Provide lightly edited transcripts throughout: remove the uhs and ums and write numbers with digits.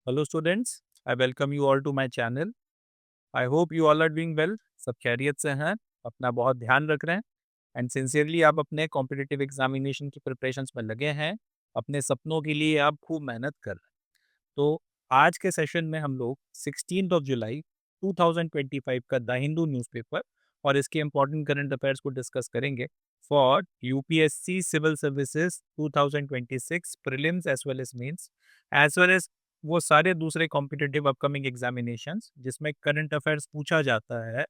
Hello students, I welcome you all to my channel. I hope you all are doing well. सब खैरियत से हैं, अपना बहुत ध्यान रख रहे हैं एंड सिंसियरली आप अपने कॉम्पिटिटिव एग्जामिनेशन की प्रिपरेशंस में लगे हैं, अपने सपनों के लिए आप खूब मेहनत कर रहे हैं। तो आज के सेशन में हम लोग 16 ऑफ जुलाई 2025 का द हिंदू न्यूज़पेपर और इसके इम्पोर्टेंट करंट अफेयर्स को डिस्कस करेंगे for UPSC civil services 2026 prelims as well as mains as well as वो सारे दूसरे कॉम्पिटिटिव अपकमिंग एग्जामिनेशंस जिसमें करंट अफेयर्स पूछा जाता है,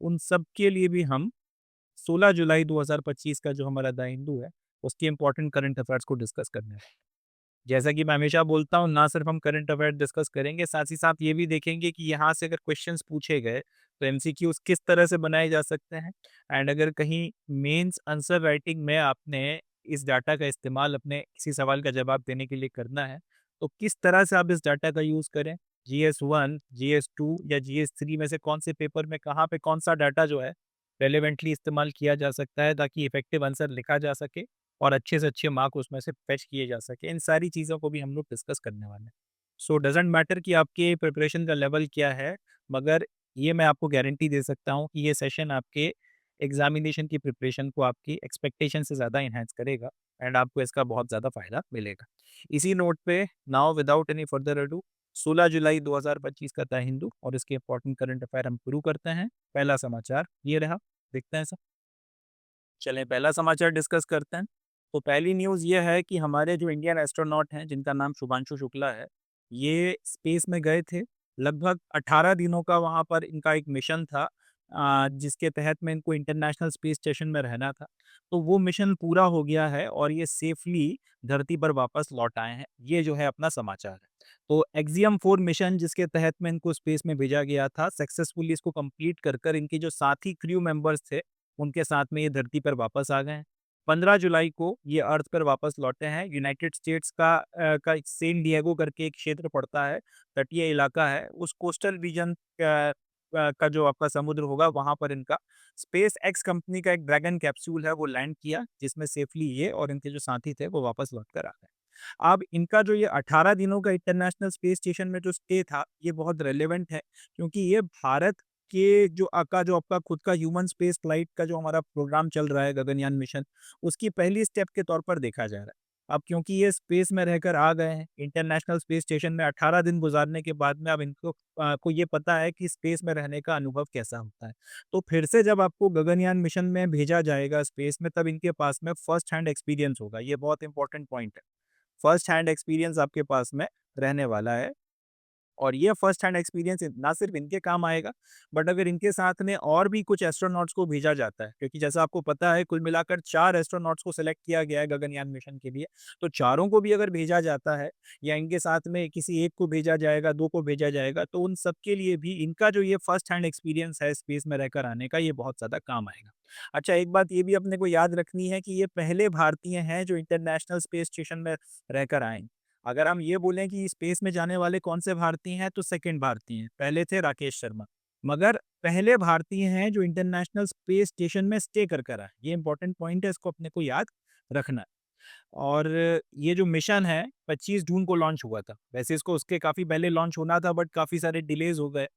उन सब के लिए भी हम 16 जुलाई 2025 का जो हमारा द हिंदू है उसके इम्पोर्टेंट करंट अफेयर्स को डिस्कस करने हैं। जैसा कि मैं हमेशा बोलता हूँ, ना सिर्फ हम करंट अफेयर डिस्कस करेंगे, साथ ही साथ ये भी देखेंगे कि यहाँ से अगर क्वेश्चंस पूछे गए तो एमसीक्यूज किस तरह से बनाए जा सकते हैं एंड अगर कहीं मेंस आंसर राइटिंग में आपने इस डाटा का इस्तेमाल अपने किसी सवाल का जवाब देने के लिए करना है तो किस तरह से आप इस डाटा का यूज़ करें। GS1, GS2 या GS3 में से कौन से पेपर में कहाँ पे कौन सा डाटा जो है रेलेवेंटली इस्तेमाल किया जा सकता है ताकि इफेक्टिव आंसर लिखा जा सके और अच्छे से अच्छे मार्क उसमें से फेच किए जा सके। इन सारी चीज़ों को भी हम लोग डिस्कस करने वाले हैं। सो डज़न्ट मैटर कि आपके प्रिपरेशन का लेवल क्या है, मगर ये मैं आपको गारंटी दे सकता हूँ कि ये सेशन आपके एग्ज़ामिनेशन की प्रिपरेशन को आपकी एक्सपेक्टेशन से ज़्यादा एनहांस करेगा एंड आपको इसका बहुत ज़्यादा फ़ायदा मिलेगा। इसी नोट पे now without any further ado 16 जुलाई 2025 का द हिंदू और इसके इम्पोर्टेंट करंट अफेयर हम शुरू करते हैं। पहला समाचार ये रहा, देखते हैं सर। चलें पहला समाचार डिस्कस करते हैं। तो पहली न्यूज़ ये है कि हमारे जो इंडियन एस्ट्रोनॉट हैं जिनका नाम शुभांशु शुक्ला है, ये स्पेस में गए थे। लगभग 18 दिनों का वहाँ पर इनका एक मिशन था, जिसके तहत में इनको इंटरनेशनल स्पेस स्टेशन में रहना था। तो वो मिशन पूरा हो गया है और ये सेफली धरती पर वापस लौट आए हैं। ये जो है अपना समाचार है। तो एक्सियम 4 मिशन जिसके तहत में इनको स्पेस में भेजा गया था, सक्सेसफुली इसको कंप्लीट कर इनके जो साथी क्रू मेंबर्स थे उनके साथ में ये धरती पर वापस आ गए हैं। 15 जुलाई को ये अर्थ पर वापस लौटे हैं। यूनाइटेड स्टेट्स का सैन डिएगो करके एक क्षेत्र पड़ता है, तटीय इलाका है। उस कोस्टल रीजन का जो आपका समुद्र होगा वहाँ पर इनका स्पेस एक्स कंपनी का एक ड्रैगन कैप्सूल है वो लैंड किया, जिसमें सेफली ये और इनके जो साथी थे वो वापस लौट कर आ गए। अब इनका जो ये 18 दिनों का इंटरनेशनल स्पेस स्टेशन में जो स्टे था, ये बहुत रेलेवेंट है क्योंकि ये भारत के जो आपका खुद का ह्यूमन स्पेस फ्लाइट का जो हमारा प्रोग्राम चल रहा है गगनयान मिशन, उसकी पहली स्टेप के तौर पर देखा जा रहा है। अब क्योंकि ये स्पेस में रहकर आ गए हैं, इंटरनेशनल स्पेस स्टेशन में 18 दिन गुजारने के बाद में अब इनको को ये पता है कि स्पेस में रहने का अनुभव कैसा होता है। तो फिर से जब आपको गगनयान मिशन में भेजा जाएगा स्पेस में, तब इनके पास में फर्स्ट हैंड एक्सपीरियंस होगा। ये बहुत इंपॉर्टेंट पॉइंट है। फर्स्ट हैंड एक्सपीरियंस आपके पास में रहने वाला है और ये फर्स्ट हैंड एक्सपीरियंस ना सिर्फ इनके काम आएगा, बट अगर इनके साथ में और भी कुछ एस्ट्रोनॉट्स को भेजा जाता है, क्योंकि जैसा आपको पता है कुल मिलाकर 4 एस्ट्रोनॉट्स को सिलेक्ट किया गया है गगनयान मिशन के लिए। तो चारों को भी अगर भेजा जाता है या इनके साथ में किसी एक को भेजा जाएगा, 2 को भेजा जाएगा, तो उन सबके लिए भी इनका जो ये फर्स्ट हैंड एक्सपीरियंस है स्पेस में रहकर आने का, ये बहुत ज़्यादा काम आएगा। अच्छा, एक बात ये भी अपने को याद रखनी है कि ये पहले भारतीय हैं जो इंटरनेशनल स्पेस स्टेशन में रहकर आए। अगर हम ये बोलें कि स्पेस में जाने वाले कौन से भारतीय हैं, तो सेकंड भारतीय हैं। पहले थे राकेश शर्मा, मगर पहले भारतीय हैं जो इंटरनेशनल स्पेस स्टेशन में स्टे कर आए। ये इंपॉर्टेंट पॉइंट है, इसको अपने को याद रखना है। और ये जो मिशन है 25 जून को लॉन्च हुआ था। वैसे इसको उसके काफ़ी पहले लॉन्च होना था, बट काफ़ी सारे डिलेज़ हो गए,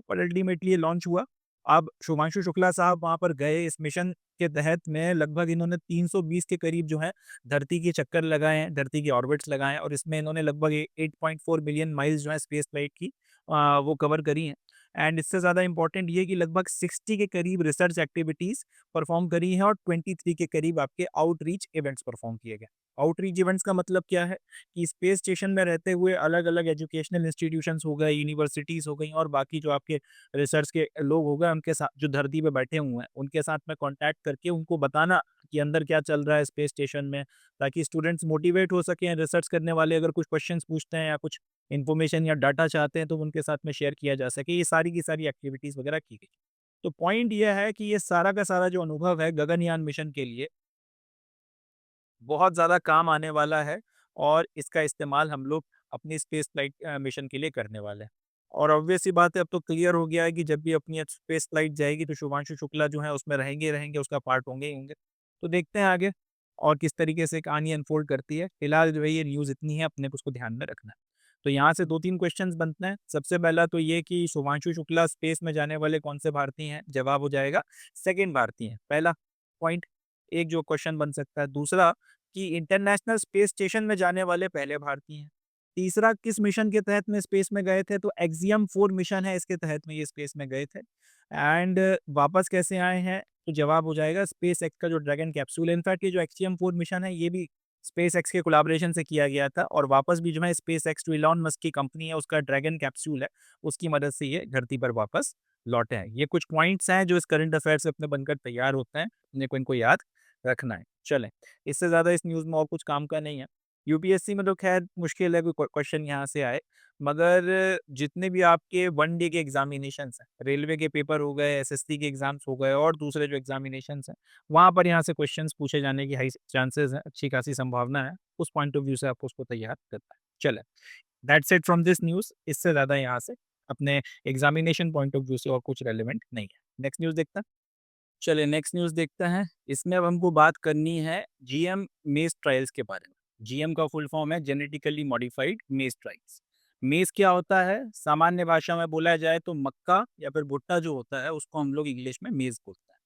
पर अल्टीमेटली ये लॉन्च हुआ। अब शुभांशु शुक्ला साहब वहाँ पर गए इस मिशन के तहत में, लगभग इन्होंने 320 के करीब जो है धरती के चक्कर लगाए हैं, धरती के ऑर्बिट्स लगाए हैं और इसमें इन्होंने लगभग 8.4 बिलियन माइल्स जो है स्पेस फ्लाइट की वो कवर करी हैं। एंड इससे ज़्यादा इम्पोर्टेंट ये कि लगभग 60 के करीब रिसर्च एक्टिविटीज़ परफॉर्म करी हैं और 23 के करीब आपके आउटरीच इवेंट्स परफॉर्म किए गए। आउटरीच इवेंट्स का मतलब क्या है कि स्पेस स्टेशन में रहते हुए अलग-अलग एजुकेशनल इंस्टीट्यूशंस हो गए, यूनिवर्सिटीज़ हो गई और बाकी जो आपके रिसर्च के लोग हो गए, उनके साथ जो धरती पे बैठे हुए हैं, उनके साथ में कॉन्टैक्ट करके उनको बताना कि अंदर क्या चल रहा है स्पेस स्टेशन में, ताकि स्टूडेंट्स मोटिवेट हो सकें। रिसर्च करने वाले अगर कुछ क्वेश्चंस पूछते हैं या कुछ इन्फॉर्मेशन या डाटा चाहते हैं, तो उनके साथ में शेयर किया जा सके। ये सारी की सारी एक्टिविटीज़ वगैरह की गई। तो पॉइंट ये है कि ये सारा का सारा जो अनुभव है गगनयान मिशन के लिए बहुत ज़्यादा काम आने वाला है और इसका इस्तेमाल हम लोग अपनी स्पेस फ्लाइट मिशन के लिए करने वाले हैं। और ऑब्वियस सी बात है, अब तो क्लियर हो गया है कि जब भी अपनी स्पेस फ्लाइट जाएगी तो शुभांशु शुक्ला जो है उसमें रहेंगे ही रहेंगे, उसका पार्ट होंगे ही होंगे। तो देखते हैं आगे और किस तरीके से कहानी अनफोल्ड करती है। फिलहाल जो है ये न्यूज़ इतनी है, अपने को उसको ध्यान में रखना है। तो यहाँ से 2-3 क्वेश्चंस बनते हैं। सबसे पहला तो ये कि शुभांशु शुक्ला स्पेस में जाने वाले कौन से भारतीय हैं? जवाब हो जाएगा सेकंड भारतीय हैं। पहला पॉइंट एक जो क्वेश्चन बन सकता है। दूसरा कि इंटरनेशनल स्पेस स्टेशन में जाने वाले पहले भारतीय हैं। तीसरा किस मिशन के तहत में स्पेस में गए थे? तो एक्सियम 4 मिशन है, इसके तहत में ये स्पेस में गए थे। एंड वापस कैसे आए हैं? तो जवाब हो जाएगा स्पेस एक्स का जो ड्रैगन कैप्सूल है। इनफैक्ट ये जो एक्सियम 4 मिशन है ये भी स्पेस एक्स के कोलैबोरेशन से किया गया था और वापस भी जो है स्पेस एक्स जो इलॉन मस्क की कंपनी है उसका ड्रैगन कैप्सूल है, उसकी मदद से ये धरती पर वापस लौटे हैं। ये कुछ पॉइंट्स हैं जो इस करंट अफेयर से अपने बनकर तैयार होते हैं, अपने को इनको याद रखना है। चलें, इससे ज़्यादा इस न्यूज़ में और कुछ काम का नहीं है। यूपीएससी में तो खैर मुश्किल है कोई क्वेश्चन यहाँ से आए, मगर जितने भी आपके वन डे के एग्जामिनेशंस हैं, रेलवे के पेपर हो गए, एसएससी के एग्जाम्स हो गए और दूसरे जो एग्जामिनेशंस हैं, वहाँ पर यहाँ से क्वेश्चंस पूछे जाने की हाई चांसेस हैं, अच्छी खासी संभावना है। उस पॉइंट ऑफ व्यू से आपको उसको तैयार करना है। चलें, that's it from this news. इससे ज़्यादा यहाँ से अपने एग्जामिनेशन पॉइंट ऑफ व्यू से और कुछ रेलेवेंट नहीं है। नेक्स्ट न्यूज़ देखते हैं। चलिए नेक्स्ट न्यूज़ देखते हैं। इसमें अब हमको बात करनी है जीएम मेज़ ट्रायल्स के बारे में। जीएम का फुल फॉर्म है जेनेटिकली मॉडिफाइड मेज़ ट्रायल्स। मेज़ क्या होता है? सामान्य भाषा में बोला जाए तो मक्का या फिर भुट्टा जो होता है उसको हम लोग इंग्लिश में मेज़ बोलते हैं।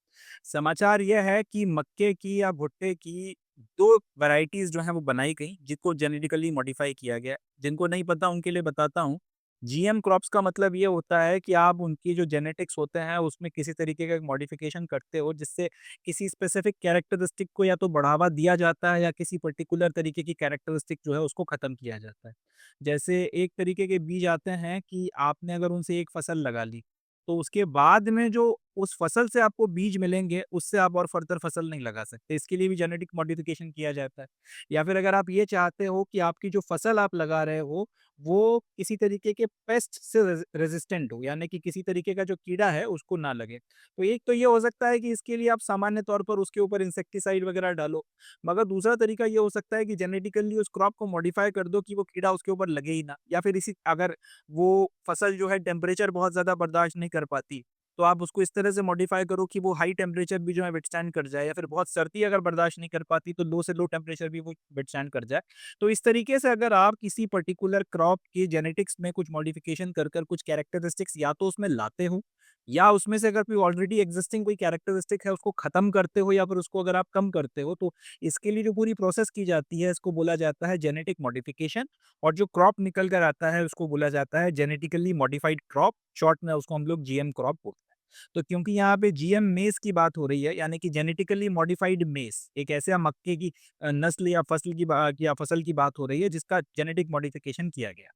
समाचार यह है कि मक्के की या भुट्टे की 2 वैराइटीज़ जो हैं वो बनाई गई, जिनको जेनेटिकली मॉडिफाई किया गया है। जिनको नहीं पता उनके लिए बताता हूँ। जीएम क्रॉप्स का मतलब ये होता है कि आप उनकी जो जेनेटिक्स होते हैं उसमें किसी तरीके का मॉडिफिकेशन करते हो जिससे किसी स्पेसिफिक कैरेक्टरिस्टिक को या तो बढ़ावा दिया जाता है या किसी पर्टिकुलर तरीके की कैरेक्टरिस्टिक जो है उसको ख़त्म किया जाता है। जैसे एक तरीके के बीज आते हैं कि आपने अगर उनसे एक फसल लगा ली, तो उसके बाद में जो उस फसल से आपको बीज मिलेंगे, उससे आप और फर्दर फसल नहीं लगा सकते। इसके लिए भी जेनेटिक मॉडिफिकेशन किया जाता है। या फिर अगर आप ये चाहते हो कि आपकी जो फसल आप लगा रहे हो, वो किसी तरीके के पेस्ट से रेजिस्टेंट हो, यानी कि किसी तरीके का जो कीड़ा है उसको ना लगे। तो एक तो ये हो सकता है कि इसके लिए आप सामान्य तौर पर उसके ऊपर इंसेक्टिसाइड वगैरह डालो। मगर दूसरा तरीका ये हो सकता है कि जेनेटिकली उस क्रॉप को मॉडिफाई कर दो कि वो कीड़ा उसके ऊपर लगे ही ना। या फिर इसी अगर वो फसल जो है टेम्परेचर बहुत ज़्यादा बर्दाश्त नहीं कर पाती, तो आप उसको इस तरह से मॉडिफाई करो कि वो हाई टेम्परेचर भी जो है विथस्टैंड कर जाए, या फिर बहुत सर्दी अगर बर्दाश्त नहीं कर पाती तो लो से लो टेम्परेचर भी वो विथस्टैंड कर जाए। तो इस तरीके से अगर आप किसी पर्टिकुलर क्रॉप की जेनेटिक्स में कुछ मॉडिफिकेशन कर कर कुछ कैरेक्टरिस्टिक्स या तो उसमें लाते हो, या उसमें से अगर कोई ऑलरेडी एग्जिस्टिंग कोई कैरेक्टरिस्टिक है उसको खत्म करते हो, या फिर उसको अगर आप कम करते हो, तो इसके लिए जो पूरी प्रोसेस की जाती है इसको बोला जाता है जेनेटिक मॉडिफिकेशन। और जो क्रॉप निकल कर आता है उसको बोला जाता है जेनेटिकली मॉडिफाइड क्रॉप। शॉर्ट में उसको हम लोग जीएम क्रॉप बोलते हैं। तो क्योंकि यहाँ पे जीएम मेज़ की बात हो रही है, यानी कि जेनेटिकली मॉडिफाइड मेज़, एक ऐसे मक्के की नस्ल या फसल की बात हो रही है जिसका जेनेटिक मॉडिफिकेशन किया गया।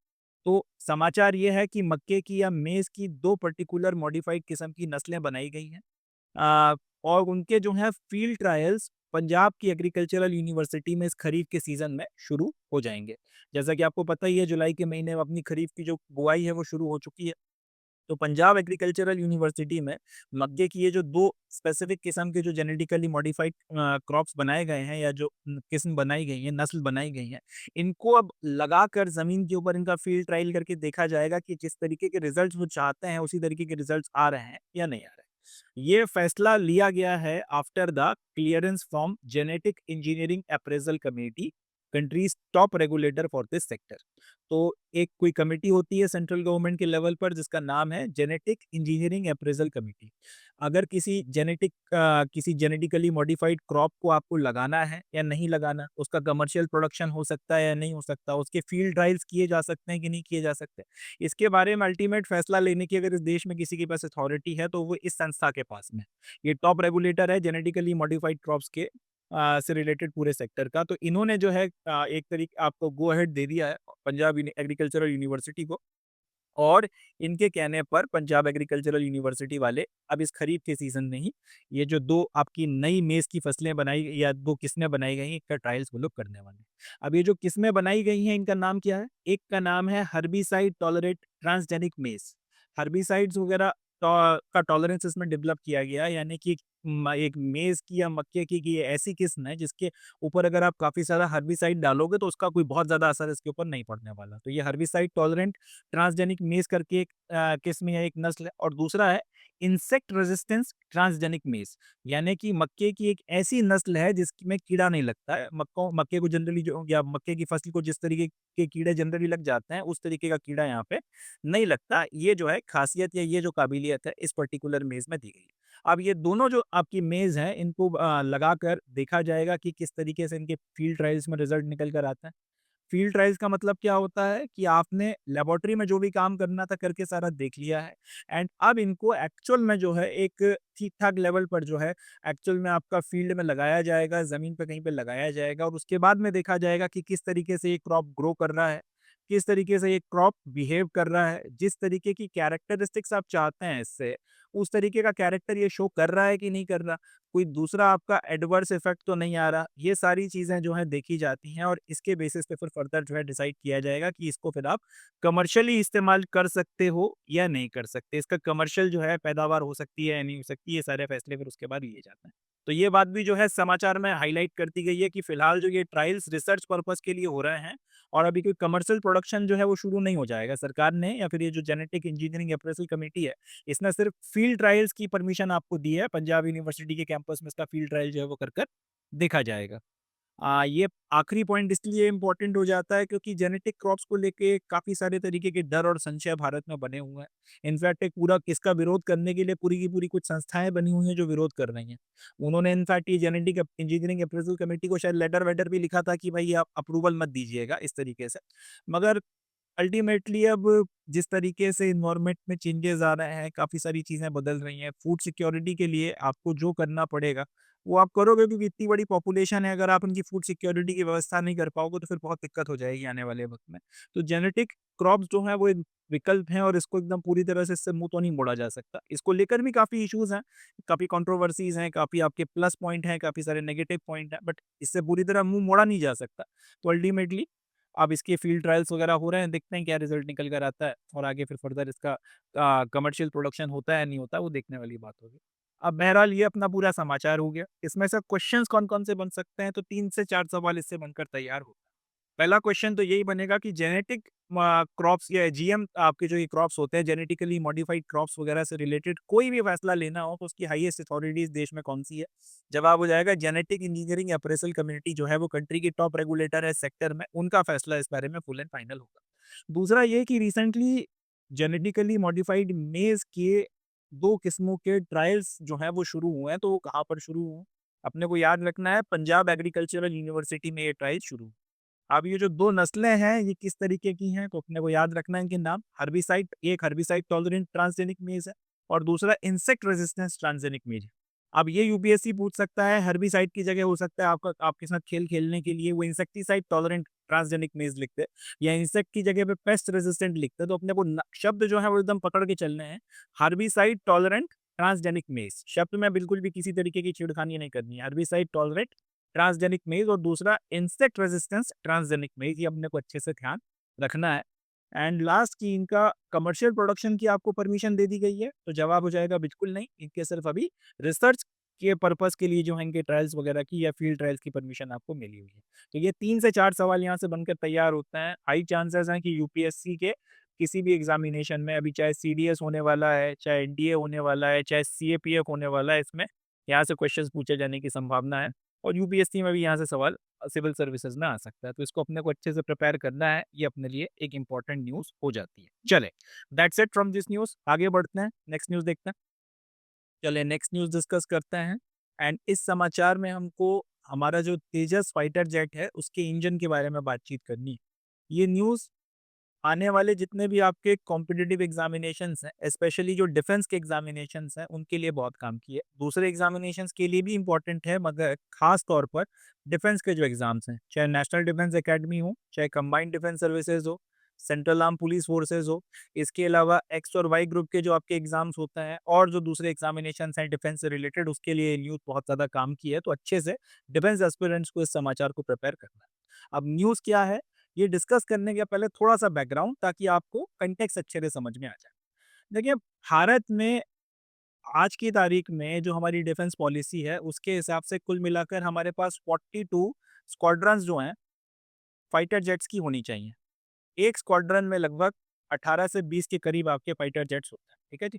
तो समाचार ये है कि मक्के की या मेज़ की 2 पर्टिकुलर मॉडिफाइड किस्म की नस्लें बनाई गई हैं। और उनके जो है फील्ड ट्रायल्स पंजाब की एग्रीकल्चरल यूनिवर्सिटी में इस खरीफ के सीज़न में शुरू हो जाएँगे। जैसा कि आपको पता ही है जुलाई के महीने में अपनी खरीफ की जो बुआई है वो शुरू हो चुकी है। तो पंजाब एग्रीकल्चरल यूनिवर्सिटी में मक्के की ये जो 2 स्पेसिफिक किस्म के जो जेनेटिकली मॉडिफाइड क्रॉप्स बनाए गए हैं, या जो किस्म बनाई गई हैं, नस्ल बनाई गई हैं, इनको अब लगाकर ज़मीन के ऊपर इनका फील्ड ट्रायल करके देखा जाएगा कि जिस तरीके के रिज़ल्ट्स वो चाहते हैं उसी तरीके के रिज़ल्ट्स आ रहे हैं या नहीं आ रहे हैं। ये फैसला लिया गया है after the clearance from genetic engineering appraisal committee, countries top regulator for this sector. तो एक कोई कमेटी होती है सेंट्रल गवर्नमेंट के लेवल पर जिसका नाम है जेनेटिक इंजीनियरिंग अप्रेजल कमेटी। अगर किसी जेनेटिकली मॉडिफाइड क्रॉप को आपको लगाना है या नहीं लगाना, उसका कमर्शियल प्रोडक्शन हो सकता है या नहीं हो सकता, उसके फील्ड ट्रायल्स किए जा सकते हैं कि नहीं किए जा सकते, इसके बारे में अल्टीमेट फैसला लेने की अगर इस देश में किसी के पास अथॉरिटी है तो वो इस संस्था के पास में है। ये टॉप रेगुलेटर है जेनेटिकली मॉडिफाइड क्रॉप्स के से रिलेटेड पूरे सेक्टर का। तो इन्होंने जो है एक तरीके आपको गो अहेड दे दिया है पंजाब एग्रीकल्चरल यूनिवर्सिटी को। और इनके कहने पर पंजाब एग्रीकल्चरल यूनिवर्सिटी वाले अब इस खरीफ के सीजन में ही ये जो 2 आपकी नई मेज़ की फसलें बनाई या 2 किस्में बनाई गई हैं, इनका ट्रायल्स वो लोग करने वाले हैं। अब ये जो किस्में बनाई गई हैं इनका नाम क्या है? एक का नाम है हर्बिसाइड टॉलरेट ट्रांसजेनिक मेज़। हर्बिसाइड्स वगैरह का टॉलरेंस इसमें डेवलप किया गया है, यानी कि एक मेज़ की या मक्के की ये ऐसी किस्म है जिसके ऊपर अगर आप काफ़ी सारा हर्बिसाइड डालोगे तो उसका कोई बहुत ज़्यादा असर इसके ऊपर नहीं पड़ने वाला। तो ये हर्बिसाइड टॉलरेंट ट्रांसजेनिक मेज़ करके एक किस्म या एक नस्ल है। और दूसरा है इंसेक्ट रेजिस्टेंस ट्रांसजेनिक मेज, यानी कि मक्के की एक ऐसी नस्ल है जिसमें कीड़ा नहीं लगता है। मक्के को जनरली जो या मक्के की फसल को जिस तरीके के कीड़े जनरली लग जाते हैं उस तरीके का कीड़ा यहाँ पे नहीं लगता। ये जो है खासियत या ये जो काबिलियत है इस पर्टिकुलर मेज में दी गई है। अब ये दोनों जो आपकी मेज हैं इनको लगाकर देखा जाएगा कि किस तरीके से इनके फील्ड ट्रायल्स में रिजल्ट निकल कर आता है। फील्ड ट्रायल्स का मतलब क्या होता है कि आपने लेबोरेटरी में जो भी काम करना था करके सारा देख लिया है एंड अब इनको एक्चुअल में जो है एक ठीक-ठाक लेवल पर जो है एक्चुअल में आपका फील्ड में लगाया जाएगा, ज़मीन पे कहीं पे लगाया जाएगा और उसके बाद में देखा जाएगा कि किस तरीके से ये क्रॉप ग्रो कर रहा है, किस तरीके से ये क्रॉप बिहेव कर रहा है, जिस तरीके की कैरेक्टरिस्टिक्स आप चाहते हैं इससे, उस तरीके का कैरेक्टर ये शो कर रहा है कि नहीं कर रहा। कोई दूसरा आपका एडवर्स इफेक्ट तो नहीं आ रहा। ये सारी चीज़ें जो हैं देखी जाती हैं और इसके बेसिस पे फिर फर्दर जो है डिसाइड किया जाएगा कि इसको फिर आप कमर्शियली इस्तेमाल कर सकते हो या नहीं कर सकते। इसका कमर्शियल जो है पैदावार हो सकती है या नहीं हो सकती, ये सारे फैसले फिर उसके बाद लिए जाते हैं। तो ये बात भी जो है समाचार में हाइलाइट कर दी गई है कि फिलहाल जो ये ट्रायल्स रिसर्च पर्पज़ के लिए हो रहे हैं और अभी कोई कमर्शियल प्रोडक्शन जो है वो शुरू नहीं हो जाएगा। सरकार ने या फिर ये जो जेनेटिक इंजीनियरिंग अप्रेज़ल कमेटी है इसने सिर्फ फील्ड ट्रायल्स की परमिशन आपको दी है। पंजाब यूनिवर्सिटी के कैंपस में इसका फील्ड ट्रायल जो है वो कर देखा जाएगा। ये आखिरी पॉइंट इसलिए इम्पोर्टेंट हो जाता है क्योंकि जेनेटिक क्रॉप्स को लेके काफ़ी सारे तरीके के डर और संशय भारत में बने हुए हैं। इनफैक्ट एक पूरा इसका विरोध करने के लिए पूरी की पूरी कुछ संस्थाएँ बनी हुई हैं जो विरोध कर रही हैं। उन्होंने इनफैक्ट ये जेनेटिक इंजीनियरिंग अप्रेज़ल कमेटी को शायद लेटर-वेटर भी लिखा था कि भई आप अप्रूवल मत दीजिएगा इस तरीके से। मगर अल्टीमेटली अब जिस तरीके से एनवायरनमेंट में चेंजेस आ रहे हैं, काफ़ी सारी चीज़ें बदल रही हैं, फूड सिक्योरिटी के लिए आपको जो करना पड़ेगा, वो आप करोगे क्योंकि इतनी बड़ी पॉपुलेशन है, अगर आप उनकी फूड सिक्योरिटी की व्यवस्था नहीं कर पाओगे, तो फिर बहुत दिक्कत हो जाएगी आने वाले वक़्त में। तो जेनेटिक क्रॉप्स जो हैं, वो एक विकल्प हैं और इसको एकदम पूरी तरह से इससे मुँह तो नहीं मोड़ा जा सकता। इसको लेकर भी काफ़ी इश्यूज़ हैं, काफ़ी कंट्रोवर्सीज़ हैं, काफ़ी आपके प्लस पॉइंट हैं, काफ़ी सारे नेगेटिव पॉइंट हैं, बट इससे पूरी तरह मुँह मोड़ा नहीं जा सकता। तो अल्टीमेटली अब इसके फील्ड ट्रायल्स वगैरह हो रहे हैं, देखते हैं क्या रिज़ल्ट निकल कर आता है और आगे फिर फर्दर इसका कमर्शियल प्रोडक्शन होता है या नहीं होता, वो देखने वाली बात होगी। अब बहरहाल ये अपना पूरा समाचार हो गया। इसमें से क्वेश्चंस कौन-कौन से बन सकते हैं, तो 3 से 4 सवाल इससे बनकर तैयार होगा। पहला क्वेश्चन तो यही बनेगा कि जेनेटिक क्रॉप्स या जीएम आपके जो ये क्रॉप्स होते हैं, जेनेटिकली मॉडिफाइड क्रॉप्स वगैरह से रिलेटेड कोई भी फैसला लेना हो तो उसकी हाईएस्ट अथॉरिटीज़ देश में कौन-सी है? जवाब हो जाएगा जेनेटिक इंजीनियरिंग अप्रेज़ल कम्युनिटी जो है वो कंट्री की टॉप रेगुलेटर है सेक्टर में, उनका फैसला इस बारे में फुल एंड फाइनल होगा। दूसरा ये कि रिसेंटली जेनेटिकली मॉडिफाइड मेज़ के 2 किस्मों के ट्रायल्स जो हैं वो शुरू हुए हैं, तो वो कहाँ पर शुरू हुए हैं? अपने को याद रखना है पंजाब एग्रीकल्चरल यूनिवर्सिटी में ये ट्रायल शुरू हुए। अब ये जो 2 नस्लें हैं, ये किस तरीके की हैं? तो अपने को याद रखना है इनके नाम। हर्बिसाइड, एक हर्बिसाइड टॉलरेंट ट्रांसजेनिक मेज़ है और दूसरा इंसेक्ट रेजिस्टेंस ट्रांसजेनिक मेज़ है। अब ये यूपीएससी पूछ सकता है, हर्बिसाइड की जगह हो सकता है आपका आपके साथ खेल खेलने के लिए वो इंसेक्टिसाइड टॉलरेंट ट्रांसजेनिक मेज़ लिख दे या इंसेक्ट की जगह पे पेस्ट रेजिस्टेंट लिख दे, तो अपने को शब्द जो है वो एकदम पकड़ के चलने हैं। हर्बिसाइड टॉलरेंट ट्रांसजेनिक मेज़, शब्द में बिल्कुल भी किसी तरीके की छेड़खानी नहीं करनी है। हर्बिसाइड टॉलरेंट ट्रांसजेनिक मेज और दूसरा इंसेक्ट रेजिस्टेंस ट्रांसजेनिक मेज, ये अपने को अच्छे से ध्यान रखना है। एंड लास्ट की इनका कमर्शियल प्रोडक्शन की आपको परमिशन दे दी गई है, तो जवाब हो जाएगा बिल्कुल नहीं। इनके सिर्फ अभी रिसर्च के पर्पस के लिए जो है इनके ट्रायल्स वगैरह की या फील्ड ट्रायल्स की परमिशन आपको मिली हुई है। तो ये 3 से 4 सवाल यहाँ से बनकर तैयार होते हैं। हाई चांसेस हैं कि यूपीएससी के किसी भी एग्जामिनेशन में अभी चाहे सीडीएस होने वाला है, चाहे एनडीए होने वाला है, चाहे सीएपीएफ होने वाला है, इसमें यहाँ से क्वेश्चंस पूछे जाने की संभावना है। और यूपीएससी में भी यहाँ से सवाल सिविल सर्विसेज में आ सकता है, तो इसको अपने को अच्छे से प्रिपेयर करना है, ये अपने लिए एक इम्पोर्टेंट न्यूज़ हो जाती है। चले, that's it from this news, आगे बढ़ते हैं, नेक्स्ट न्यूज़ देखते हैं। चले नेक्स्ट न्यूज़ डिस्कस करते हैं एंड इस समाचार में हमको हमारा जो तेजस फाइटर जेट है, उसके इंजन के बारे में बातचीत करनी है। ये न्यूज़ आने वाले जितने भी आपके कॉम्पिटिटिव एग्जामिनेशंस हैं, स्पेशली जो डिफेंस के एग्जामिनेशंस हैं, उनके लिए बहुत काम की है। दूसरे एग्जामिनेशंस के लिए भी इम्पोर्टेंट है, मगर खास तौर पर डिफेंस के जो एग्जाम्स हैं, चाहे नेशनल डिफेंस एकेडमी हो, चाहे कंबाइंड डिफेंस सर्विसेज हो, सेंट्रल आर्म पुलिस फोर्सेज हो, इसके अलावा एक्स और वाई ग्रुप के जो आपके एग्जाम्स होते हैं और जो दूसरे एग्जामिनेशंस हैं डिफेंस से रिलेटेड, उसके लिए न्यूज़ बहुत ज़्यादा काम की है। तो अच्छे से डिफेंस एस्पिरेंट्स को इस समाचार को प्रिपेयर करना है। अब न्यूज़ क्या है, ये डिस्कस करने के पहले थोड़ा-सा बैकग्राउंड, ताकि आपको कॉन्टेक्स्ट अच्छे से समझ में आ जाए। देखिए, भारत में आज की तारीख में जो हमारी डिफेंस पॉलिसी है, उसके हिसाब से कुल मिलाकर हमारे पास 42 स्क्वाड्रन्स जो हैं, फाइटर जेट्स की होनी चाहिए। एक स्क्वाड्रन में लगभग 18 से 20 के करीब आपके फाइटर जेट्स होते हैं, ठीक है जी?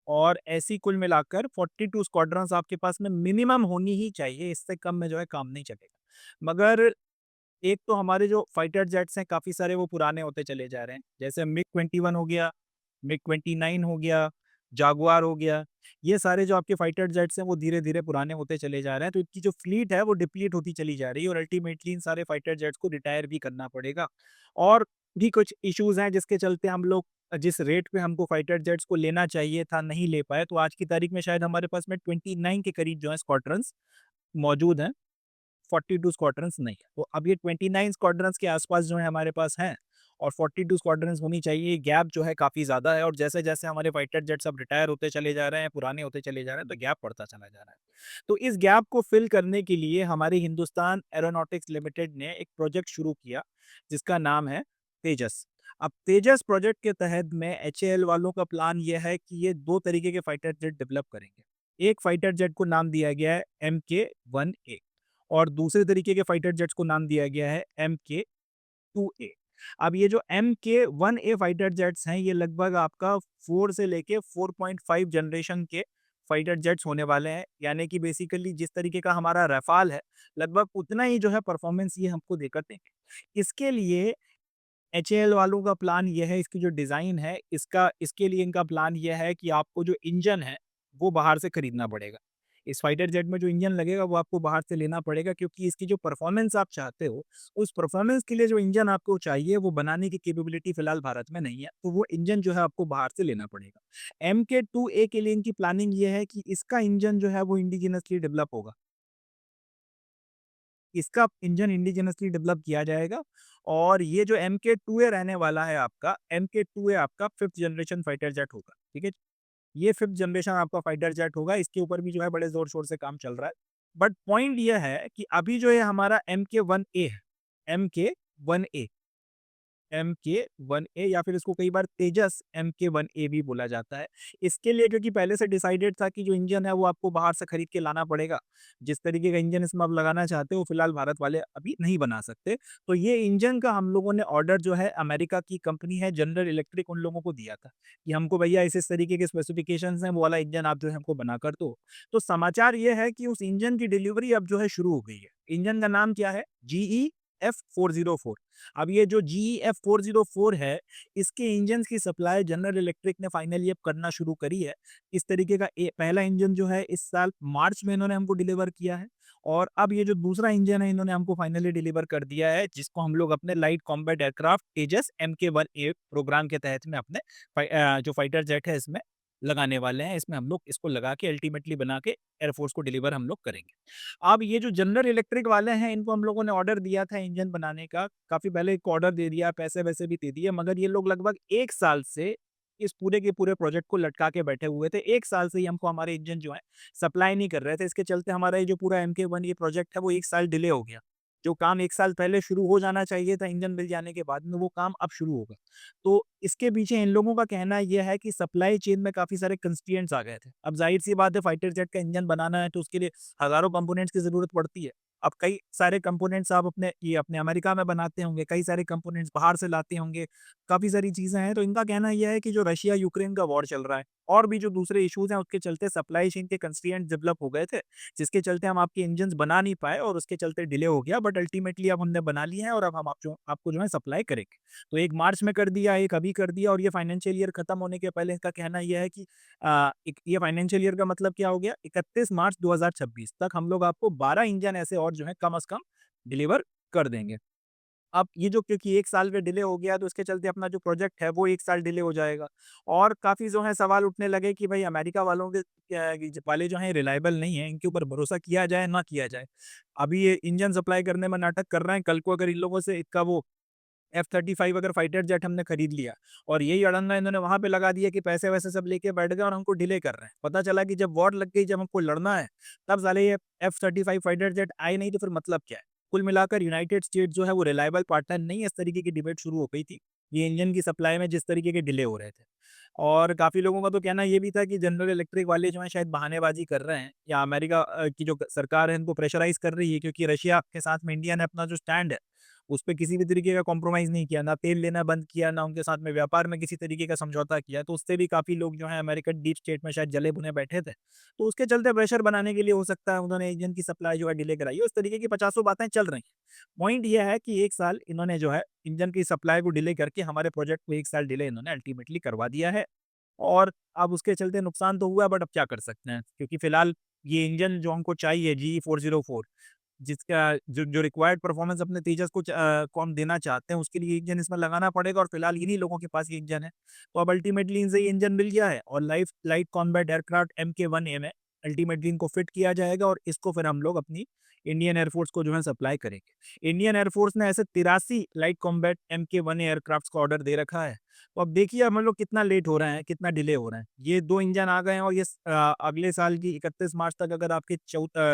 और ऐसी कुल मिलाकर 42 स्क्वाड्रन्स आपके पास में मिनिमम होनी ही चाहिए, इससे कम में जो है काम नहीं चलेगा। मगर एक तो हमारे जो फाइटर जेट्स हैं काफ़ी सारे वो पुराने होते चले जा रहे हैं। जैसे मिग-21 हो गया, मिग-29 हो गया, जागुआर हो गया। ये सारे जो आपके फाइटर जेट्स हैं वो धीरे-धीरे पुराने होते चले जा रहे हैं। तो इनकी जो फ्लीट है वो डिप्लीट होती चली जा रही है और अल्टीमेटली इन सारे फाइटर जेट्स को रिटायर भी करना पड़ेगा। और भी कुछ इश्यूज़ हैं जिसके चलते हम लोग जिस रेट पे हमको फाइटर जेट्स को लेना चाहिए था नहीं ले पाए। तो आज की तारीख में शायद हमारे पास में 29 के करीब जो है स्क्वाड्रन्स मौजूद हैं। 42 स्क्वाड्रन्स नहीं है। तो अब ये 29 स्क्वाड्रन्स के आस-पास जो है हमारे पास हैं और 42 स्क्वाड्रन्स होनी चाहिए। ये गैप जो है काफ़ी ज़्यादा है और जैसे-जैसे हमारे फाइटर जेट्स अब रिटायर होते चले जा रहे हैं, पुराने होते चले जा रहे हैं, तो गैप बढ़ता चला जा रहा है। तो इस गैप को फ़िल करने के लिए हमारे हिंदुस्तान एरोनॉटिक्स लिमिटेड ने एक प्रोजेक्ट शुरू किया, जिसका नाम है तेजस। अब तेजस प्रोजेक्ट के तहत में एचएएल वालों का प्लान ये है कि ये 2 तरीके के फाइटर जेट डेवलप करेंगे। एक फाइटर जेट को नाम दिया गया है एमके-1ए और दूसरे तरीके के फाइटर जेट्स को नाम दिया गया है एमके-2ए। अब ये जो एमके-1ए फाइटर जेट्स हैं, ये लगभग आपका 4 से लेके 4.5 जनरेशन के फाइटर जेट्स होने वाले हैं। यानी कि बेसिकली जिस तरीके का हमारा रफ़ाल है, लगभग उतना ही जो है परफ़ॉर्मेंस ये हमको देकर देंगे। इसके लिए एचएएल वालों का प्लान ये है, इसकी जो डिज़ाइन है, इसके लिए इनका प्लान ये है कि आपको जो इंजन है, वो बाहर से खरीदना पड़ेगा। इस फाइटर जेट में जो इंजन लगेगा, वो आपको बाहर से लेना पड़ेगा क्योंकि इसकी जो परफ़ॉर्मेंस आप चाहते हो, उस परफ़ॉर्मेंस के लिए जो इंजन आपको चाहिए, वो बनाने की कैपेबिलिटी फ़िलहाल भारत में नहीं है, तो वो इंजन जो है आपको बाहर से लेना पड़ेगा। एमके-2ए के लिए इनकी प्लानिंग ये है कि इसका इंजन जो है, वो इंडिजिनसली डेवलप होगा। इसका इंजन इंडिजिनसली डेवलप किया जाएगा और ये जो एमके-2ए रहने वाला है आपका, एमके-2ए आपका 5th जनरेशन फाइटर जेट होगा, ठीक है? ये 5th जनरेशन आपका फाइटर जेट होगा, इसके ऊपर भी जो है बड़े ज़ोर-शोर से काम चल रहा है। बट पॉइंट ये है कि अभी जो ये हमारा एमके-1ए है, एमके-1ए एमके-1ए या फिर इसको कई बार तेजस एमके-1ए भी बोला जाता है। इसके लिए क्योंकि पहले से डिसाइडेड था कि जो इंजन है वो आपको बाहर से खरीद के लाना पड़ेगा। जिस तरीके का इंजन इसमें आप लगाना चाहते हो फिलहाल भारत वाले अभी नहीं बना सकते। तो ये इंजन का हम लोगों ने ऑर्डर जो है अमेरिका की कंपनी है जनरल इलेक्ट्रिक उन लोगों को दिया था, कि हमको भैया इस तरीके के स्पेसिफिकेशंस हैं वो वाला इंजन आप जो है हमको बना कर दो। तो समाचार ये है कि उस इंजन की डिलीवरी अब जो है शुरू हो गई है। इंजन का नाम क्या है? GE-F404। अब ये जो GE-F404 है, इसके इंजन्स की सप्लाई जनरल इलेक्ट्रिक ने फाइनली अब करना शुरू करी है। इस तरीके का पहला इंजन जो है इस साल मार्च में इन्होंने हमको डिलीवर किया है और अब ये जो दूसरा इंजन है इन्होंने हमको फाइनली डिलीवर कर दिया है, जिसको हम लोग अपने लाइट कॉम्बैट एयरक्राफ्ट तेजस MK-1A प्रोग्राम के तहत में अपने जो फाइटर जेट है इसमें लगाने वाले हैं। इसमें हम लोग इसको लगा के अल्टीमेटली बना के एयरफोर्स को डिलीवर हम लोग करेंगे। अब ये जो जनरल इलेक्ट्रिक वाले हैं, इनको हम लोगों ने ऑर्डर दिया था इंजन बनाने का, काफ़ी पहले एक ऑर्डर दे दिया, पैसे-वैसे भी दे दिए, मगर ये लोग लगभग 1 साल से इस पूरे के पूरे प्रोजेक्ट को लटका के बैठे हुए थे। 1 साल से ही हमको हमारे इंजन जो हैं, सप्लाई नहीं कर रहे थे। इसके चलते हमारा ये जो पूरा MK-1 ये प्रोजेक्ट है, वो 1 साल डिले हो गया। जो काम 1 साल पहले शुरू हो जाना चाहिए था इंजन मिल जाने के बाद में, वो काम अब शुरू होगा। तो इसके पीछे इन लोगों का कहना ये है कि सप्लाई चेन में काफ़ी सारे कंस्ट्रेंट्स आ गए थे। अब ज़ाहिर-सी बात है फाइटर जेट का इंजन बनाना है तो उसके लिए हज़ारों कंपोनेंट्स की ज़रूरत पड़ती है। अब कई सारे कंपोनेंट्स आप अपने अमेरिका में बनाते होंगे, कई सारे कंपोनेंट्स बाहर से लाते होंगे, काफ़ी सारी चीज़ें हैं। तो इनका कहना ये है कि जो रशिया यूक्रेन का वॉर चल रहा है और भी जो दूसरे इश्यूज़ हैं उसके चलते सप्लाई चेन के कंस्ट्रेंट्स डेवलप हो गए थे, जिसके चलते हम आपके इंजन्स बना नहीं पाए और उसके चलते डिले हो गया। बट अल्टीमेटली अब हमने बना लिए हैं और अब हम आपको जो है सप्लाई करेंगे। तो एक मार्च में कर दिया, एक अभी कर दिया और ये फाइनेंशियल ईयर खत्म होने के पहले इनका कहना ये है कि ये फाइनेंशियल ईयर का मतलब क्या हो गया? 31 मार्च 2026 तक हम लोग आपको 12 इंजन ऐसे और जो है कम से कम डिलीवर कर देंगे। अब ये जो क्योंकि 1 साल में डिले हो गया तो इसके चलते अपना जो प्रोजेक्ट है वो 1 साल डिले हो जाएगा और काफ़ी जो है सवाल उठने लगे कि भाई अमेरिका वालों के वाले जो हैं रिलायबल नहीं है, इनके ऊपर भरोसा किया जाए ना किया जाए। अभी ये इंजन सप्लाई करने में नाटक कर रहे हैं, कल को अगर इन लोगों से इसका वो F-35 अगर फाइटर जेट हमने खरीद लिया और यही अड़ंगा इन्होंने वहाँ पे लगा दिया कि पैसे-वैसे सब लेके बैठ गए और हमको डिले कर रहे हैं। पता चला कि जब वॉर लग गई, जब हमको लड़ना है, तब साले ये F-35 फाइटर जेट आए नहीं तो फिर मतलब क्या है? कुल मिलाकर यूनाइटेड स्टेट्स जो है वो रिलायबल पार्टनर नहीं है, इस तरीके की डिबेट शुरू हो गई थी। ये इंजन की सप्लाई में जिस तरीके के डिले हो रहे थे। और काफ़ी लोगों का तो कहना ये भी था कि जनरल इलेक्ट्रिक वाले जो हैं शायद बहानेबाज़ी कर रहे हैं या अमेरिका की जो सरकार है इनको प्रेशराइज़ कर रही है क्योंकि रशिया के साथ में इंडिया ने अपना जो स्टैंड है उस पे किसी भी तरीके का कॉम्प्रोमाइज़ नहीं किया, ना तेल लेना बंद किया, ना उनके साथ में व्यापार में किसी तरीके का समझौता किया, तो उससे भी काफ़ी लोग जो हैं अमेरिकन डीप स्टेट में शायद जले-भुने बैठे थे। तो उसके चलते प्रेशर बनाने के लिए हो सकता है उन्होंने इंजन की सप्लाई जो है डिले कराई है, उस तरीके की पचासों बातें चल रही हैं। पॉइंट ये है कि 1 साल इन्होंने जो है इंजन की सप्लाई को डिले करके हमारे प्रोजेक्ट को 1 साल डिले इन्होंने अल्टीमेटली करवा दिया है। और अब उसके चलते नुकसान तो हुआ, बट अब क्या कर सकते हैं? क्योंकि फिलहाल ये इंजन जो हमको चाहिए GE 404, जिसका जो जो रिक्वायर्ड परफॉर्मेंस अपने तेजस को हम देना चाहते हैं, उसके लिए इंजन इसमें लगाना पड़ेगा और फिलहाल इन्हीं लोगों के पास ये इंजन है। तो अब अल्टीमेटली इनसे ये इंजन मिल गया है और लाइट कॉम्बैट एयरक्राफ्ट MK-1A में अल्टीमेटली इनको फिट किया जाएगा और इसको फिर हम लोग अपनी इंडियन एयरफोर्स को जो है सप्लाई करेंगे। इंडियन एयरफोर्स ने ऐसे 83 लाइट कॉम्बैट MK-1A एयरक्राफ्ट्स का ऑर्डर दे रखा है। तो अब देखिए हम लोग कितना लेट हो रहे हैं, कितना डिले हो रहे हैं। ये 2 इंजन आ गए हैं और अगले साल की 31 मार्च तक अगर आपके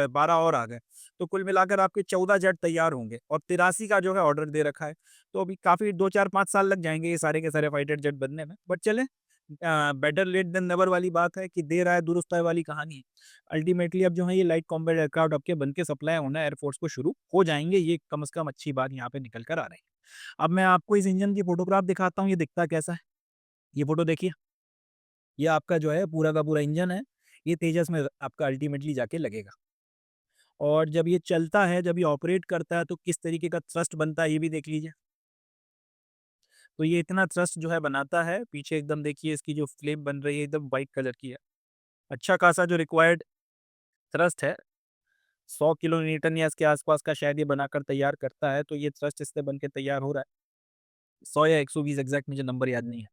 12 और आ गए, तो कुल मिलाकर आपके 14 जेट तैयार होंगे और 83 का जो है ऑर्डर दे रखा है। तो अभी काफ़ी 2, 4, 5 साल लग जाएँगे ये सारे के सारे फाइटर जेट बनने में। बट चलें, बेटर लेट देन नेवर वाली बात है कि देर आए दुरुस्त आए वाली कहानी है। अल्टीमेटली अब जो है ये लाइट कॉम्बैट एयरक्राफ्ट आपके बन के सप्लाई होना एयरफोर्स को शुरू हो जाएँगे। ये कम से कम अच्छी बात यहाँ पे निकल कर आ रही है। अब मैं आपको इस इंजन की फ़ोटोग्राफ दिखाता हूँ, ये दिखता कैसा है। ये फ़ोटो देखिए, ये आपका जो है पूरा का पूरा इंजन है। ये तेजस में आपका अल्टीमेटली जाके लगेगा और जब ये चलता है, जब ये ऑपरेट करता है तो किस तरीके का थ्रस्ट बनता है ये भी देख लीजिए। तो ये इतना थ्रस्ट जो है बनाता है, पीछे एकदम देखिए इसकी जो फ्लेम बन रही है एकदम व्हाइट कलर की है। अच्छा खासा जो रिक्वायर्ड थ्रस्ट है, 100 किलो न्यूटन या इसके आसपास का शायद ये बनाकर तैयार करता है, तो ये थ्रस्ट इससे बन के तैयार हो रहा है। 100 या 120 एग्ज़ैक्ट मुझे नंबर याद नहीं है।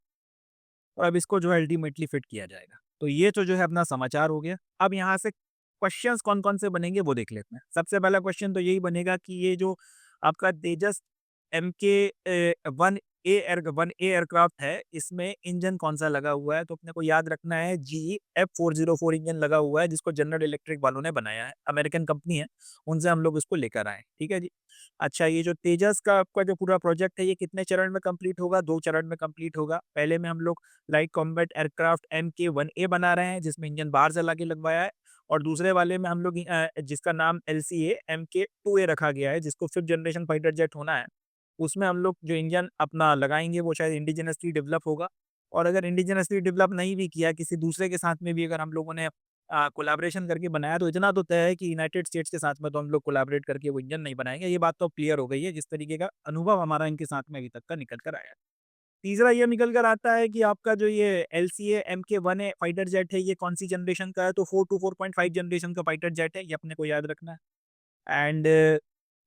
और अब इसको जो है अल्टीमेटली फिट किया जाएगा। तो ये तो जो है अपना समाचार हो गया। अब यहाँ से क्वेश्चंस कौन-कौन से बनेंगे वो देख लेते हैं। सबसे पहला क्वेश्चन तो यही बनेगा कि ये जो आपका तेजस MK 1A एयरक्राफ्ट है, इसमें इंजन कौन-सा लगा हुआ है? तो अपने को याद रखना है GE F404 इंजन लगा हुआ है जिसको जनरल इलेक्ट्रिक वालों ने बनाया है। अमेरिकन कंपनी है, उनसे हम लोग इसको लेकर आए हैं। ठीक है जी? अच्छा, ये जो तेजस का आपका जो पूरा प्रोजेक्ट है ये कितने चरण में कंप्लीट होगा? 2 चरण में कंप्लीट होगा। पहले में हम लोग लाइट कॉम्बैट एयरक्राफ्ट MK-1A बना रहे हैं जिसमें इंजन बाहर से लाके लगवाया है और दूसरे वाले में हम लोग जिसका नाम LCA MK-2A रखा गया है जिसको 5th जनरेशन फाइटर जेट होना है। उसमें हम लोग जो इंजन अपना लगाएँगे वो शायद इंडिजिनसली डेवलप होगा और अगर इंडिजिनसली डेवलप नहीं भी किया, किसी दूसरे के साथ में भी अगर हम लोगों ने कोलैबोरेशन करके बनाया, तो इतना तो तय है कि यूनाइटेड स्टेट्स के साथ में तो हम लोग कोलैबोरेट करके वो इंजन नहीं बनाएँगे। ये बात तो अब क्लियर हो गई है, जिस तरीके का अनुभव हमारा इनके साथ में अभी तक का निकल कर आया है। तीसरा ये निकल कर आता है कि आपका जो ये LCA MK-1A फाइटर जेट है, ये कौन-सी जनरेशन का है? तो 4 टू 4.5 जनरेशन का फाइटर जेट है, ये अपने को याद रखना है। एंड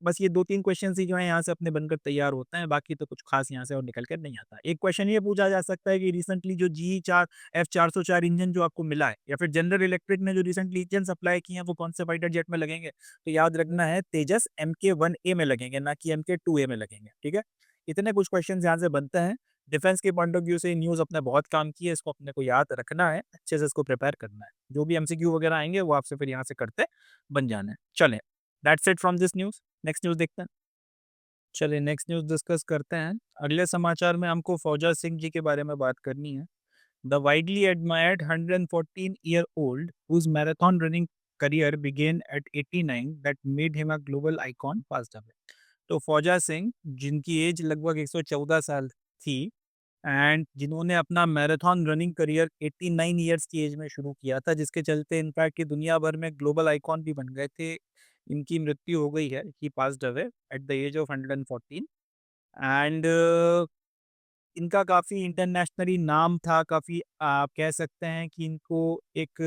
बस ये 2-3 क्वेश्चंस ही जो हैं यहाँ से अपने बनकर तैयार होते हैं, बाकी तो कुछ खास यहाँ से और निकल कर नहीं आता। एक क्वेश्चन ये पूछा जा सकता है कि रिसेंटली जो GE4 F404 इंजन जो आपको मिला है या फिर जनरल इलेक्ट्रिक ने जो रिसेंटली इंजन सप्लाई किए हैं, वो कौन से फाइटर जेट में लगेंगे? तो याद रखना है तेजस MK-1A में लगेंगे, ना कि MK-2A में लगेंगे, ठीक है? इतने कुछ क्वेश्चंस यहाँ से बनते हैं। डिफेंस के पॉइंट ऑफ व्यू से न्यूज़ अपने बहुत काम की है, इसको अपने को याद रखना है, अच्छे से इसको प्रिपेयर करना है। जो भी MCQ वगैरह आएँगे, वो आपसे फिर यहाँ से करते बन जाना है। चलें, that's it from this news. Next news देखते हैं। चलिए नेक्स्ट न्यूज़ डिस्कस करते हैं। अगले समाचार में हमको फौजा सिंह जी के बारे में बात करनी है। The widely admired 114 year old whose marathon running career began at 89 that made him a global icon passed away. तो फौजा सिंह जिनकी एज लगभग 114 साल थी एंड जिन्होंने अपना मैराथन रनिंग करियर 89 ईयर्स की एज में शुरू किया था, जिसके चलते इनफैक्ट ये दुनिया भर में ग्लोबल आइकॉन भी बन गए थे। इनकी मृत्यु हो गई है, he passed away at the age of 114 and इनका काफ़ी इंटरनेशनली नाम था, काफ़ी आप कह सकते हैं कि इनको एक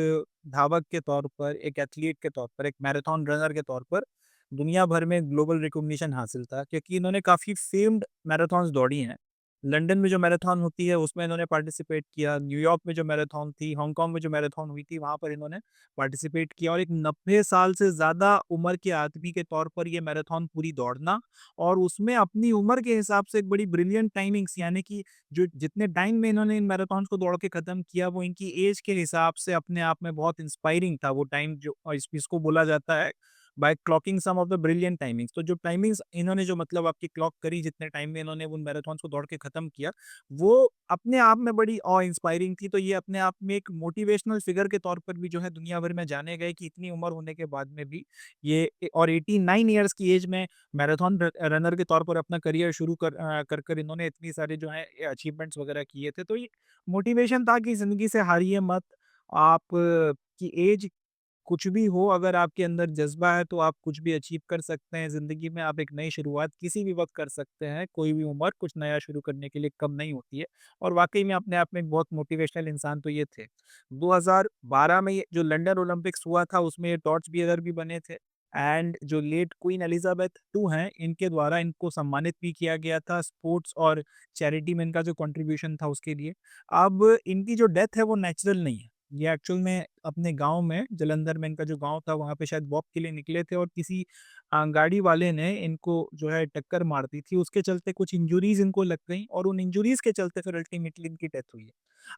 धावक के तौर पर, एक एथलीट के तौर पर, एक मैराथन रनर के तौर पर दुनिया भर में ग्लोबल रिकॉग्निशन हासिल था क्योंकि इन्होंने काफ़ी फेम्ड मैराथन्स दौड़ी हैं। लंदन में जो मैराथन होती है उसमें इन्होंने पार्टिसिपेट किया, न्यूयॉर्क में जो मैराथन थी, हांगकांग में जो मैराथन हुई थी वहाँ पर इन्होंने पार्टिसिपेट किया और एक 90 साल से ज़्यादा उम्र के आदमी के तौर पर ये मैराथन पूरी दौड़ना और उसमें अपनी उम्र के हिसाब से एक बड़ी ब्रिलियंट टाइमिंग्स यानी कि जो जितने टाइम में इन्होंने इन मैराथन्स को दौड़ के खत्म किया वो इनकी एज के हिसाब से अपने आप में बहुत इंस्पायरिंग था वो टाइम जो और इसको बोला जाता है by clocking some of the brilliant timings. तो जो टाइमिंग्स इन्होंने जो मतलब आपकी क्लॉक करी, जितने टाइम में इन्होंने उन मैराथन्स को दौड़ के खत्म किया, वो अपने आप में बड़ी ऑ इंस्पायरिंग थी। तो ये अपने आप में एक मोटिवेशनल फिगर के तौर पर भी जो है दुनिया भर में जाने गए कि इतनी उम्र होने के बाद में भी ये और 89 ईयर्स की एज में मैराथन रनर के तौर पर अपना करियर शुरू कर इन्होंने इतनी सारे जो है अचीवमेंट्स वगैरह किए थे। तो ये मोटिवेशन था कि जिंदगी से हारिए मत। आप की एज कुछ भी हो, अगर आपके अंदर जज़्बा है तो आप कुछ भी अचीव कर सकते हैं ज़िंदगी में। आप एक नई शुरुआत किसी भी वक़्त कर सकते हैं। कोई भी उम्र कुछ नया शुरू करने के लिए कम नहीं होती है। और वाक़ई में अपने आप में एक बहुत मोटिवेशनल इंसान तो ये थे। 2012 में ये जो लंदन ओलंपिक्स हुआ था उसमें ये टॉर्च बियरर भी बने थे। एंड जो लेट क्वीन एलिज़ाबेथ II हैं, इनके द्वारा इनको सम्मानित भी किया गया था स्पोर्ट्स और चैरिटी में इनका जो कंट्रीब्यूशन था उसके लिए। अब इनकी जो डेथ है वो नेचुरल नहीं है। ये एक्चुअल में अपने गाँव में, जालंधर में इनका जो गाँव था वहाँ पे शायद वॉक के लिए निकले थे और किसी गाड़ी वाले ने इनको जो है टक्कर मार दी थी। उसके चलते कुछ इंजरीज़ इनको लग गई और उन इंजरीज़ के चलते फिर अल्टीमेटली इनकी डेथ हुई है।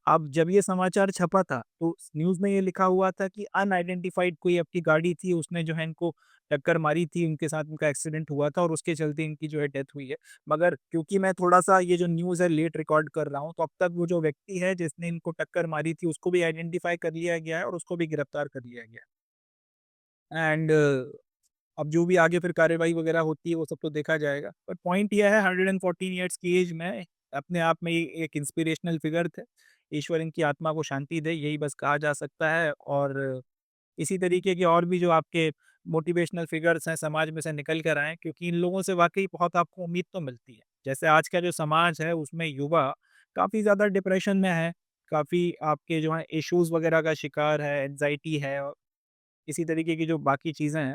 अब जब ये समाचार छपा था तो न्यूज़ में ये लिखा हुआ था कि अनआइडेंटिफाइड कोई आपकी गाड़ी थी, उसने जो है इनको टक्कर मारी थी, उनके साथ उनका एक्सीडेंट हुआ था और उसके चलते इनकी जो है डेथ हुई है। मगर क्योंकि मैं थोड़ा-सा ये जो न्यूज़ है लेट रिकॉर्ड कर रहा हूँ, तो अब तक वो जो व्यक्ति है जिसने इनको टक्कर मारी थी उसको भी आइडेंटिफ़ाई कर लिया गया है और उसको भी गिरफ्तार कर लिया गया है। एंड अब जो भी आगे फिर कार्रवाई वगैरह होती है वो सब तो देखा जाएगा। पर पॉइंट ये है 114 इयर्स की एज में अपने आप में ये एक इंस्पिरेशनल फिगर थे। ईश्वर इनकी आत्मा को शांति दे, यही बस कहा जा सकता है। और इसी तरीके के और भी जो आपके मोटिवेशनल फिगर्स हैं समाज में से निकल कर आएँ, क्योंकि इन लोगों से वाक़ई बहुत आपको उम्मीद तो मिलती है। जैसे आज का जो समाज है उसमें युवा काफ़ी ज़्यादा डिप्रेशन में है, काफ़ी आपके जो है इश्यूज़ वगैरह का शिकार है, एंग्ज़ायटी है और इसी तरीके की जो बाकी चीज़ें हैं।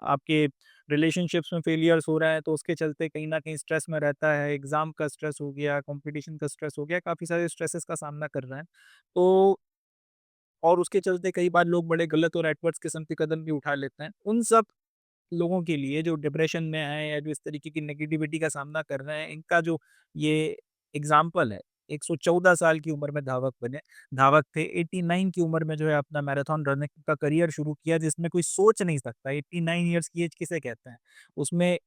आपके रिलेशनशिप्स में फेलियर्स हो रहा है तो उसके चलते कहीं न कहीं स्ट्रेस में रहता है, एग्ज़ाम का स्ट्रेस हो गया, कॉम्पिटिशन का स्ट्रेस हो गया, काफ़ी सारे स्ट्रेसेस का सामना कर रहे हैं। तो और उसके चलते कई बार लोग बड़े गलत और एडवर्स किस्म के कदम भी उठा लेते हैं। उन सब लोगों के लिए जो डिप्रेशन में हैं या जो इस तरीके की नेगेटिविटी का सामना कर रहे हैं, इनका जो ये एग्ज़ाम्पल है, 114 साल की उम्र में धावक थे, 89 की उम्र में जो है अपना मैराथन रनिंग का करियर शुरू किया जिसमें कोई सोच नहीं सकता। 89 इयर्स की एज किसे कहते हैं? उसमें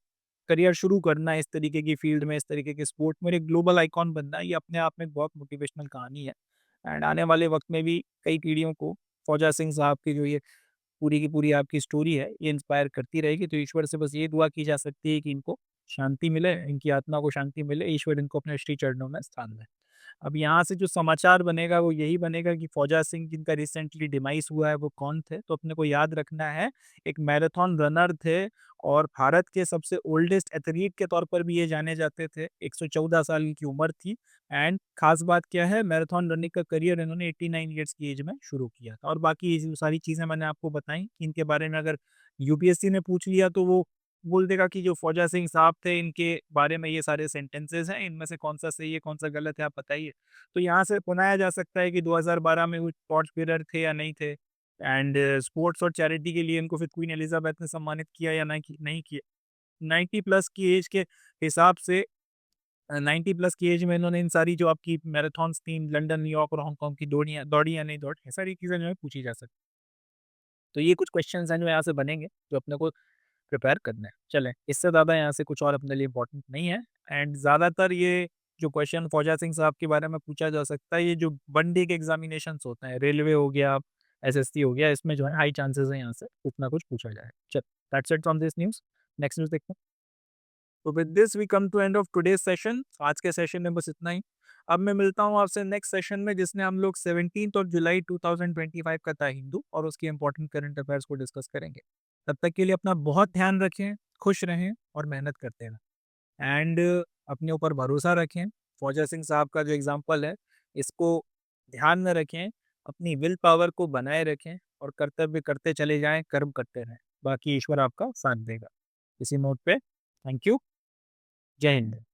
करियर शुरू करना इस तरीके की फ़ील्ड में, इस तरीके के स्पोर्ट में, एक ग्लोबल आइकॉन बनना, ये अपने आप में एक बहुत मोटिवेशनल कहानी है। एंड आने वाले वक़्त में भी कई पीढ़ियों को फौजा सिंह साहब की जो ये पूरी की पूरी आपकी स्टोरी है, ये इंस्पायर करती रहेगी। तो ईश्वर से बस ये दुआ की जा सकती है कि इनको शांति मिले, इनकी आत्मा को शांति मिले, ईश्वर इनको अपने श्री चरणों में स्थान दें। अब यहाँ से जो समाचार बनेगा वो यही बनेगा कि फौजा सिंह जिनका रिसेंटली डिमाइस हुआ है वो कौन थे? तो अपने को याद रखना है, एक मैराथन रनर थे और भारत के सबसे ओल्डेस्ट एथलीट के तौर पर भी ये जाने जाते थे। 114 साल इनकी उम्र थी। एंड ख़ास बात क्या है, मैराथन रनिंग का करियर इन्होंने 89 ईयर्स की एज में शुरू किया था। और बाकी ये जो सारी चीज़ें मैंने आपको बताई, इनके बारे में अगर यूपीएससी ने पूछ लिया तो वो बोल देगा कि जो फौजा सिंह साहब थे इनके बारे में ये सारे सेंटेंसेस हैं, इनमें से कौन-सा सही है, कौन-सा गलत है, आप बताइए। तो यहाँ से बनाया जा सकता है कि 2012 में वो टॉर्च बीरर थे या नहीं थे। एंड स्पोर्ट्स और चैरिटी के लिए इनको फिर क्वीन एलिज़ाबेथ ने सम्मानित किया या नहीं किया। 90 प्लस की एज के हिसाब से 90 प्लस की एज में इन्होंने इन सारी जो आपकी मैराथन्स थी लंदन, न्यूयॉर्क और हांगकांग की दौड़ी या नहीं दौड़ी, ये सारी चीज़ें जो है पूछी जा सकती। तो ये कुछ क्वेश्चंस हैं जो यहाँ से बनेंगे, जो अपने को प्रिपेयर करना है। चलें, इससे ज़्यादा यहाँ से कुछ और अपने लिए इम्पोर्टेंट नहीं है। एंड ज़्यादातर ये जो क्वेश्चन फौजा सिंह साहब के बारे में पूछा जा सकता है, ये जो वन डे के एग्ज़ामिनेशंस होते हैं, रेलवे हो गया, एसएससी हो गया, इसमें जो है हाई चांसेस हैं यहाँ से कुछ ना कुछ पूछा जाए। चल, that's it from this news. Next news देखते हैं। तो with this we come to end of today's session. आज के सेशन में बस इतना ही। अब मैं मिलता हूँ आपसे नेक्स्ट सेशन में जिसमें हम लोग 17th ऑफ जुलाई 2025 का था हिंदू और उसकी इंपॉर्टेंट करंट अफेयर्स को डिस्कस करेंगे। तब तक के लिए अपना बहुत ध्यान रखें, खुश रहें और मेहनत करते रहें। एंड अपने ऊपर भरोसा रखें। फौजा सिंह साहब का जो एग्ज़ाम्पल है, इसको ध्यान में रखें, अपनी विल पावर को बनाए रखें और कर्तव्य करते चले जाएँ, कर्म करते रहें। बाकी ईश्वर आपका साथ देगा। इसी नोट पे थैंक यू। जय हिंद।